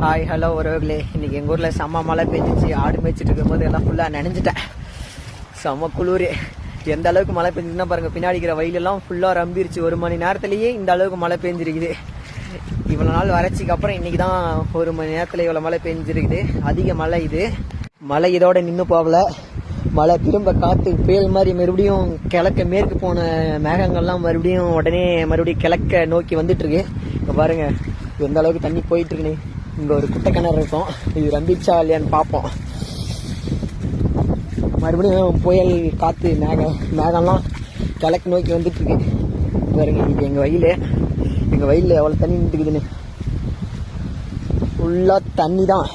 Hi hello உறவுகளே, இன்னைக்கு எங்கள் ஊரில் செம்ம மழை பெஞ்சிச்சு. ஆடு மேய்ச்சிட்டு இருக்கும்போது எல்லாம் ஃபுல்லாக நனைஞ்சிட்டேன். செம்ம குளிர். எந்த அளவுக்கு மழை பெஞ்சிச்சுன்னா பாருங்கள், பின்னாடி இருக்கிற வயலெல்லாம் ஃபுல்லாக ரம்பிருச்சு. 1 மணி நேரத்துலேயே இந்த அளவுக்கு மழை பெஞ்சிருக்குது. இவ்வளோ நாள் வறட்சிக்கு அப்புறம் இன்றைக்கி தான் 1 மணி நேரத்தில் இவ்வளோ மழை பெஞ்சிருக்குது. அதிக மழை இது. மழை இதோட நின்று போகல. மழை திரும்ப காற்று புயல் மாதிரி மறுபடியும் கிழக்க மேற்கு போன மேகங்கள்லாம் மறுபடியும் கிழக்க நோக்கி வந்துட்டுருக்கு. இப்போ பாருங்கள் எந்த அளவுக்கு தண்ணி போயிட்டுருக்குன்னு. இங்கே ஒரு குட்டை கிணறு இருக்கும், இது ரம்பிச்சா இல்லையான்னு பார்ப்போம். மறுபடியும் புயல் காற்று மேகம்லாம் கிழக்கு நோக்கி வந்துட்டுருக்கு. பாருங்க, இது எங்கள் வயலில் எவ்வளோ தண்ணி நின்றுக்குதுன்னு. ஃபுல்லாக தண்ணி தான்.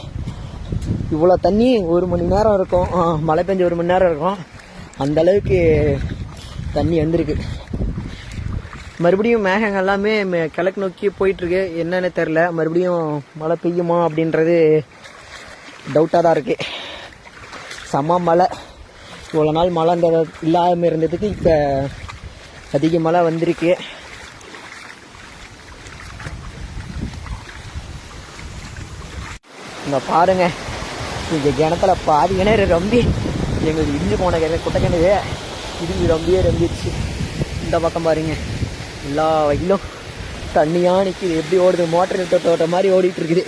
இவ்வளோ தண்ணி 1 மணி நேரம் இருக்கும், மழை பெஞ்சு 1 மணி நேரம் இருக்கும். அந்த அளவுக்கு தண்ணி வந்திருக்கு. மறுபடியும் மேகங்கள் எல்லாமே கிழக்கு நோக்கி போயிட்டுருக்கு. என்னன்னு தெரில, மறுபடியும் மழை பெய்யுமா அப்படின்றது டவுட்டாக தான் இருக்குது. செம்ம மழை. இவ்வளோ நாள் மழை இல்லாமல் இருந்ததுக்கு இப்போ அதிக மழை வந்திருக்கு. இங்கே பாருங்க, இங்கே கிணத்துல பாதி கிணறு ரொம்ப எங்களுக்கு இடிஞ்சு போன குட்டை கிணறு இடிஞ்சு ரொம்பிடுச்சு. இந்த பக்கம் பாருங்க, எல்லா வயலும் தண்ணியாக நிற்கிது. எப்படி ஓடுது, மோட்டர் தோட்ட மாதிரி ஓடிட்டு இருக்குது.